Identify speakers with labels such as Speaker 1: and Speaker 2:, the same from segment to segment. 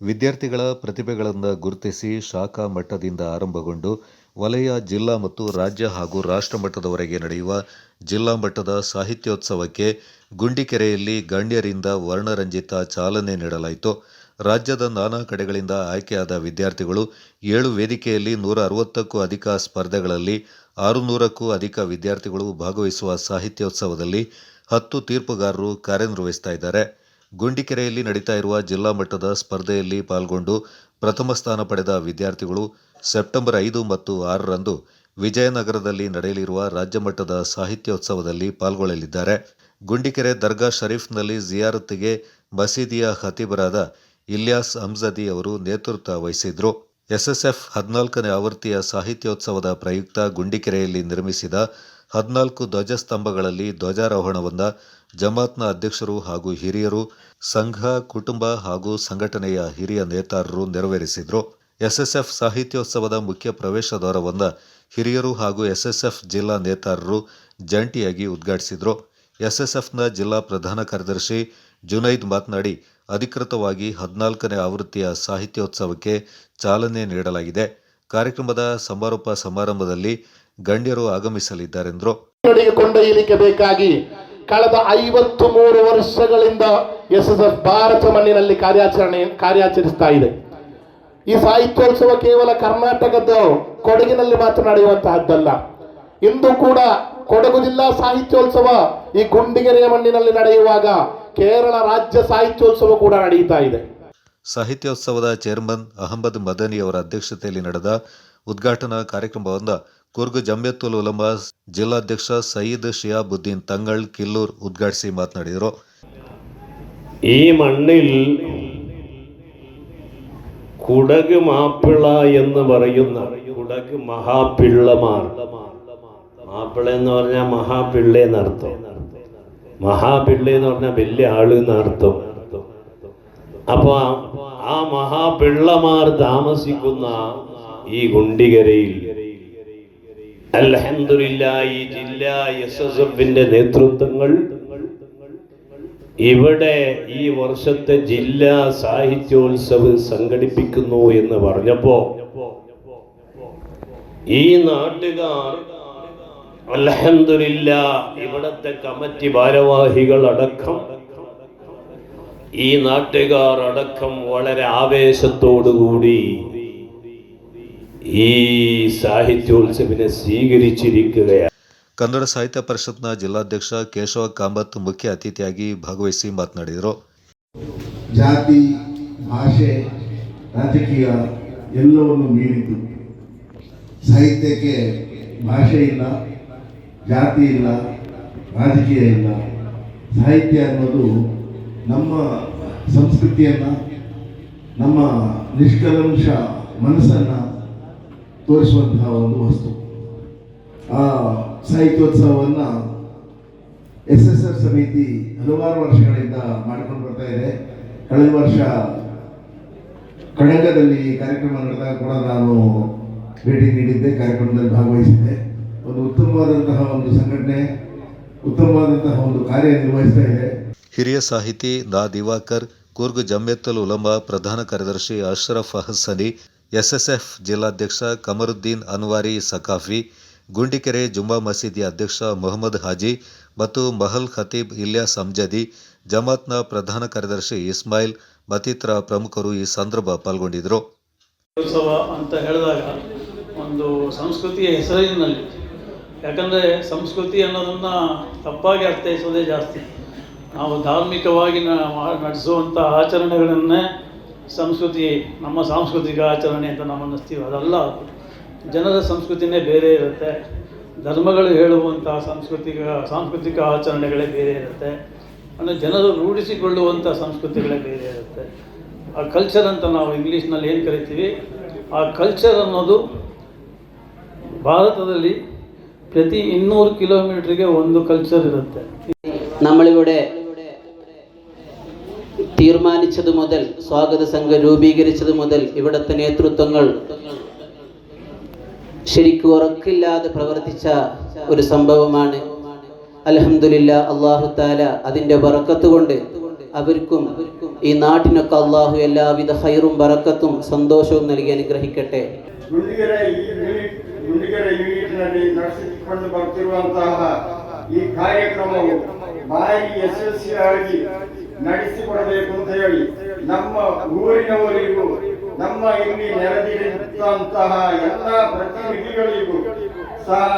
Speaker 1: ವಿದ್ಯಾರ್ಥಿಗಳ ಪ್ರತಿಭೆಗಳನ್ನು ಗುರುತಿಸಿ ಶಾಖಾ ಮಟ್ಟದಿಂದ ಆರಂಭಗೊಂಡು ವಲಯ, ಜಿಲ್ಲಾ ಮತ್ತು ರಾಜ್ಯ ಹಾಗೂ ರಾಷ್ಟ್ರ ಮಟ್ಟದವರೆಗೆ ನಡೆಯುವ ಜಿಲ್ಲಾ ಮಟ್ಟದ ಸಾಹಿತ್ಯೋತ್ಸವಕ್ಕೆ ಗುಂಡಿಕೆರೆಯಲ್ಲಿ ಗಣ್ಯರಿಂದ ವರ್ಣರಂಜಿತ ಚಾಲನೆ ನೀಡಲಾಯಿತು. ರಾಜ್ಯದ ನಾನಾ ಕಡೆಗಳಿಂದ ಆಯ್ಕೆಯಾದ ವಿದ್ಯಾರ್ಥಿಗಳು 7 ವೇದಿಕೆಯಲ್ಲಿ 160ಕ್ಕೂ ಅಧಿಕ ಸ್ಪರ್ಧೆಗಳಲ್ಲಿ 600ಕ್ಕೂ ಅಧಿಕ ವಿದ್ಯಾರ್ಥಿಗಳು ಭಾಗವಹಿಸುವ ಸಾಹಿತ್ಯೋತ್ಸವದಲ್ಲಿ 10 ತೀರ್ಪುಗಾರರು ಕಾರ್ಯನಿರ್ವಹಿಸುತ್ತಿದ್ದಾರೆ. ಗುಂಡಿಕೆರೆಯಲ್ಲಿ ನಡೀತಾ ಇರುವ ಜಿಲ್ಲಾ ಮಟ್ಟದ ಸ್ಪರ್ಧೆಯಲ್ಲಿ ಪಾಲ್ಗೊಂಡು ಪ್ರಥಮ ಸ್ಥಾನ ಪಡೆದ ವಿದ್ಯಾರ್ಥಿಗಳು ಸೆಪ್ಟೆಂಬರ್ 5 ಮತ್ತು 6ರಂದು ವಿಜಯನಗರದಲ್ಲಿ ನಡೆಯಲಿರುವ ರಾಜ್ಯ ಮಟ್ಟದ ಸಾಹಿತ್ಯೋತ್ಸವದಲ್ಲಿ ಪಾಲ್ಗೊಳ್ಳಲಿದ್ದಾರೆ. ಗುಂಡಿಕೆರೆ ದರ್ಗಾ ಶರೀಫ್ನಲ್ಲಿ ಜಿಯಾರತಿಗೆ ಮಸೀದಿಯ ಖತೀಬರಾದ ಇಲ್ಯಾಸ್ ಅಮ್ಜದಿ ಅವರು ನೇತೃತ್ವ ವಹಿಸಿದ್ರು. ಎಸ್ಎಸ್ಎಫ್ 14ನೇ ಆವೃತ್ತಿಯ ಸಾಹಿತ್ಯೋತ್ಸವದ ಪ್ರಯುಕ್ತ ಗುಂಡಿಕೆರೆಯಲ್ಲಿ ನಿರ್ಮಿಸಿದ 14 ಧ್ವಜಸ್ತಂಭಗಳಲ್ಲಿ ಧ್ವಜಾರೋಹಣವನ್ನು ಜಮಾತ್ನ ಅಧ್ಯಕ್ಷರು ಹಾಗೂ ಹಿರಿಯರು, ಸಂಘ, ಕುಟುಂಬ ಹಾಗೂ ಸಂಘಟನೆಯ ಹಿರಿಯ ನೇತಾರರು ನೆರವೇರಿಸಿದರು. ಎಸ್ಎಸ್ಎಫ್ ಸಾಹಿತ್ಯೋತ್ಸವದ ಮುಖ್ಯ ಪ್ರವೇಶ ದ್ವಾರವನ್ನು ಹಿರಿಯರು ಹಾಗೂ ಎಸ್ಎಸ್ಎಫ್ ಜಿಲ್ಲಾ ನೇತಾರರು ಜಂಟಿಯಾಗಿ ಉದ್ಘಾಟಿಸಿದರು. ಎಸ್ಎಸ್ಎಫ್ನ ಜಿಲ್ಲಾ ಪ್ರಧಾನ ಕಾರ್ಯದರ್ಶಿ ಜುನೈದ್ ಮಾತನಾಡಿ, ಅಧಿಕೃತವಾಗಿ 14ನೇ ಆವೃತ್ತಿಯ ಸಾಹಿತ್ಯೋತ್ಸವಕ್ಕೆ ಚಾಲನೆ ನೀಡಲಾಗಿದೆ. ಕಾರ್ಯಕ್ರಮದ ಸಮಾರೋಪ ಸಮಾರಂಭದಲ್ಲಿ ಗಣ್ಯರು ಆಗಮಿಸಲಿದ್ದಾರೆಂದರು.
Speaker 2: ಕೊಂಡೊಯ್ಯಲಿಕ್ಕೆ ಬೇಕಾಗಿ ಕಳೆದ 53 ವರ್ಷಗಳಿಂದ ಎಸ್ಎಸ್ಎಫ್ ಭಾರತ ಮಣ್ಣಿನಲ್ಲಿ ಕಾರ್ಯಾಚರಿಸ್ತಾ ಇದೆ. ಈ ಸಾಹಿತ್ಯೋತ್ಸವ ಕೇವಲ ಕರ್ನಾಟಕದ ಕೊಡಗಿನಲ್ಲಿ ಮಾತ್ರ ನಡೆಯುವಂತಹದ್ದಲ್ಲ. ಇಂದು ಕೂಡ ಕೊಡಗು ಜಿಲ್ಲಾ ಸಾಹಿತ್ಯೋತ್ಸವ ಈ ಗುಂಡಿಗೆರೆಯ ಮಣ್ಣಿನಲ್ಲಿ ನಡೆಯುವಾಗ ಕೇರಳ ರಾಜ್ಯ ಸಾಹಿತ್ಯೋತ್ಸವ ಕೂಡ ನಡೆಯುತ್ತಾ ಇದೆ.
Speaker 1: ಸಾಹಿತ್ಯೋತ್ಸವದ ಚೇರ್ಮನ್ ಅಹಮದ್ ಮದನಿ ಅವರ ಅಧ್ಯಕ್ಷತೆಯಲ್ಲಿ ನಡೆದ ಉದ್ಘಾಟನಾ ಕಾರ್ಯಕ್ರಮವನ್ನು ಕೂರ್ಗ್ ಜಮಿಯತುಲ್ ಉಲಮಾ ಜಿಲ್ಲಾಧ್ಯಕ್ಷ ಸಯೀದ್ ಶಿಹಾಬುದ್ದೀನ್ ತಂಗಳ್ ಕಿಲ್ಲೂರ್ ಉದ್ಘಾಟಿಸಿ ಮಾತನಾಡಿದರು.
Speaker 3: ഈ മണ്ണിൽ കുടക് മാപ്പിള എന്ന് പറയുന്ന കുടക് മഹാപിള്ളമാർ, മാപ്പിള എന്ന് പറഞ്ഞാൽ മഹാപിള്ള എന്നർത്ഥം, മഹാപിള്ള എന്ന് പറഞ്ഞാൽ വലിയ ആള് എന്നർത്ഥം. അപ്പൊ ആ മഹാപിള്ളമാർ താമസിക്കുന്ന ഈ ഗുണ്ടികരയിൽ അൽഹംദുലില്ലാഹ് ഈ ജില്ലാ എസ്എസ്എഫിന്റെ നേതൃത്വങ്ങൾ ഇവിടെ ഈ വർഷത്തെ ജില്ലാ സാഹിത്യോത്സവ് സംഘടിപ്പിക്കുന്നു എന്ന് പറഞ്ഞപ്പോ ഈ നാട്ടുകാർ അൽഹംദുലില്ലാഹ് ഇവിടത്തെ കമ്മിറ്റി ഭാരവാഹികൾ അടക്കം ഈ നാട്ടുകാർ അടക്കം വളരെ ആവേശത്തോടുകൂടി ഈ സാഹിത്യോത്സവിനെ സ്വീകരിച്ചിരിക്കുകയാണ്.
Speaker 1: ಕನ್ನಡ ಸಾಹಿತ್ಯ ಪರಿಷತ್ನ ಜಿಲ್ಲಾಧ್ಯಕ್ಷ ಕೇಶವ ಕಾಮತ್ ಮುಖ್ಯ ಅತಿಥಿಯಾಗಿ ಭಾಗವಹಿಸಿ ಮಾತನಾಡಿದರು.
Speaker 4: ಜಾತಿ, ಭಾಷೆ, ರಾಜಕೀಯ ಎಲ್ಲವನ್ನು ಮೀರಿದ್ದು ಸಾಹಿತ್ಯಕ್ಕೆ ಭಾಷೆ ಇಲ್ಲ, ಜಾತಿ ಇಲ್ಲ, ರಾಜಕೀಯ ಇಲ್ಲ. ಸಾಹಿತ್ಯ ಅನ್ನೋದು ನಮ್ಮ ಸಂಸ್ಕೃತಿಯನ್ನು, ನಮ್ಮ ನಿಷ್ಕಲ್ಮಶ ಮನಸ್ಸನ್ನು ತೋರಿಸುವಂತಹ ಒಂದು ವಸ್ತು. ಆ ಸಾಹಿತ್ಯೋತ್ಸವವನ್ನು ಎಸ್ಎಸ್ಎಫ್ ಸಮಿತಿ ಹಲವಾರು ವರ್ಷಗಳಿಂದ ಮಾಡಿಕೊಂಡು ಬರ್ತಾ ಇದೆ. ಕಳೆದ ವರ್ಷ ಕಡಗದಲ್ಲಿ ಕಾರ್ಯಕ್ರಮ ನಡೆದಾಗ ಕೂಡ ನಾನು ಭೇಟಿ ನೀಡಿದ್ದೆ, ಕಾರ್ಯಕ್ರಮದಲ್ಲಿ ಭಾಗವಹಿಸಿದ್ದೆ. ಒಂದು ಉತ್ತಮವಾದಂತಹ ಒಂದು ಸಂಘಟನೆ, ಉತ್ತಮವಾದಂತಹ ಒಂದು ಕಾರ್ಯ ನಿರ್ವಹಿಸ್ತಾ ಇದೆ.
Speaker 1: ಹಿರಿಯ ಸಾಹಿತಿ ನಾ ದಿವಾಕರ್, ಕೂರ್ಗ್ ಜಮಿಯತುಲ್ ಉಲಮಾ ಪ್ರಧಾನ ಕಾರ್ಯದರ್ಶಿ ಅಶ್ರಫ್ ಅಹಸನಿ, ಎಸ್ಎಸ್ಎಫ್ ಜಿಲ್ಲಾಧ್ಯಕ್ಷ ಕಮರುದ್ದೀನ್ ಅನ್ವಾರಿ ಸಕಾಫಿ, ಗುಂಡಿಕೆರೆ ಜುಮ್ಮಾ ಮಸೀದಿ ಅಧ್ಯಕ್ಷ ಮೊಹಮ್ಮದ್ ಹಾಜಿ ಮತ್ತು ಮಹಲ್ ಖತೀಬ್ ಇಲ್ಯಾಸ್ ಅಮ್ಜದಿ, ಜಮಾತ್ನ ಪ್ರಧಾನ ಕಾರ್ಯದರ್ಶಿ ಇಸ್ಮಾಯಿಲ್ ಮತ್ತಿತರ ಪ್ರಮುಖರು ಈ ಸಂದರ್ಭ ಪಾಲ್ಗೊಂಡಿದ್ದರು.
Speaker 5: ಉತ್ಸವ ಅಂತ ಹೇಳಿದಾಗ ಒಂದು ಸಂಸ್ಕೃತಿಯ ಹೆಸರಿನಲ್ಲಿ, ಯಾಕಂದರೆ ಸಂಸ್ಕೃತಿ ಅನ್ನೋದನ್ನು ತಪ್ಪಾಗಿ ಅರ್ಥೈಸೋದೇ ಜಾಸ್ತಿ. ನಾವು ಧಾರ್ಮಿಕವಾಗಿ ನಡೆಸುವಂಥ ಆಚರಣೆಗಳನ್ನೇ ಸಂಸ್ಕೃತಿ, ನಮ್ಮ ಸಾಂಸ್ಕೃತಿಕ ಆಚರಣೆ ಅಂತ ನಾವು ಅನ್ನಿಸ್ತೀವಿ. ಅದಲ್ಲ, ಜನರ ಸಂಸ್ಕೃತಿನೇ ಬೇರೆ ಇರುತ್ತೆ. ಧರ್ಮಗಳು ಹೇಳುವಂಥ ಸಾಂಸ್ಕೃತಿಕ ಆಚರಣೆಗಳೇ ಬೇರೆ ಇರುತ್ತೆ. ಅಂದರೆ ಜನರು ರೂಢಿಸಿಕೊಳ್ಳುವಂಥ ಸಂಸ್ಕೃತಿಗಳೇ ಬೇರೆ ಇರುತ್ತೆ. ಆ ಕಲ್ಚರ್ ಅಂತ ನಾವು ಇಂಗ್ಲೀಷ್ನಲ್ಲಿ ಏನು ಕರಿತೀವಿ, ಆ ಕಲ್ಚರ್ ಅನ್ನೋದು ಭಾರತದಲ್ಲಿ ಪ್ರತಿ 200 ಕಿಲೋಮೀಟ್ರಿಗೆ ಒಂದು ಕಲ್ಚರ್ ഇರುತ್ತೆ.
Speaker 6: നമ്മളിവിടെ തീരുമാനിച്ചതു മുതൽ, സ്വാഗത സംഘം രൂപീകരിച്ചതു മുതൽ ഇവിടുത്തെ നേതൃത്വങ്ങൾ ശരിക്കും ഉറക്കില്ലാതെ പ്രവർത്തിച്ച ഒരു സംഭവമാണ്. അൽഹംദുലില്ലാഹ്, അല്ലാഹു തആല അതിൻ്റെ ബറക്കത്ത് കൊണ്ട് അവർക്കും ഈ നാട്ടിനൊക്കെ അള്ളാഹു എല്ലാവിധ ഹൈറും ബറക്കത്തും സന്തോഷവും നൽകി അനുഗ്രഹിക്കട്ടെ.
Speaker 7: ಗುಂಡಿಗೆರೆ ಯೂನಿಟ್ನಲ್ಲಿ ನಡೆಸಿಕೊಂಡು ಬರ್ತಿರುವಂತಹ ಈ ಕಾರ್ಯಕ್ರಮವು ಭಾರಿ ಯಶಸ್ವಿಯಾಗಿ ನಡೆಸಿಕೊಡಬೇಕು ಅಂತ ಹೇಳಿ ನಮ್ಮ ಊರಿನವರಿಗೂ ನಮ್ಮ ಇಲ್ಲಿ ನೆರೆದಿರುವಂತಹ ಎಲ್ಲ ಪ್ರತಿನಿಧಿಗಳಿಗೂ സഹ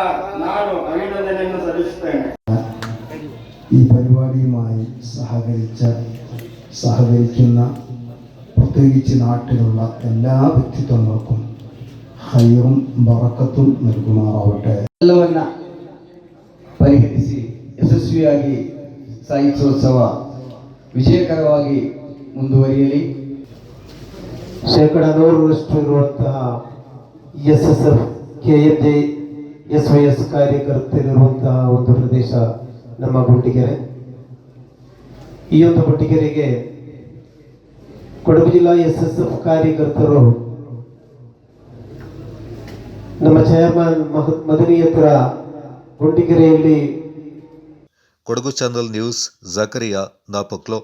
Speaker 7: ನಾನು അഭിനന്ദനങ്ങൾ സല്ലിಸುತ್ತೇನೆ.
Speaker 8: ഈ പരിപാടിയുമായി സഹകരിക്കുന്ന പ്രത്യേകിച്ച് നാട്ടിലുള്ള എല്ലാ വ്യക്തിത്വങ്ങൾക്കും ഹൈറും ബറക്കത്തും നൽകുമാറാവട്ടെ.
Speaker 9: ಎಲ್ಲವನ್ನ ಪರಿಹರಿಸಿ ಯಶಸ್ವಿಯಾಗಿ ಸಾಹಿತ್ಯೋತ್ಸವ ವಿಜಯಕರವಾಗಿ ಮುಂದುವರಿಯಲಿ.
Speaker 8: 100% ಇರುವಂತಹ SSF KMJ SYS ಕಾರ್ಯಕರ್ತರಿರುವಂತಹ ಒಂದು ಪ್ರದೇಶ ನಮ್ಮ ಗುಂಡಿಗೆರೆ. ಈ ಒಂದು ಗುಂಡಿಗೆರೆಗೆ ಕೊಡಗು ಜಿಲ್ಲಾ SSF ಕಾರ್ಯಕರ್ತರು ನಮ್ಮ ಚೇರ್ಮನ್ ಮದನಿ ಹತ್ರ ಗುಂಡಿಗೆರೆಯಲ್ಲಿ.
Speaker 1: Kodagu channel news Zakariya ನಾಪಕ್ಲೋ.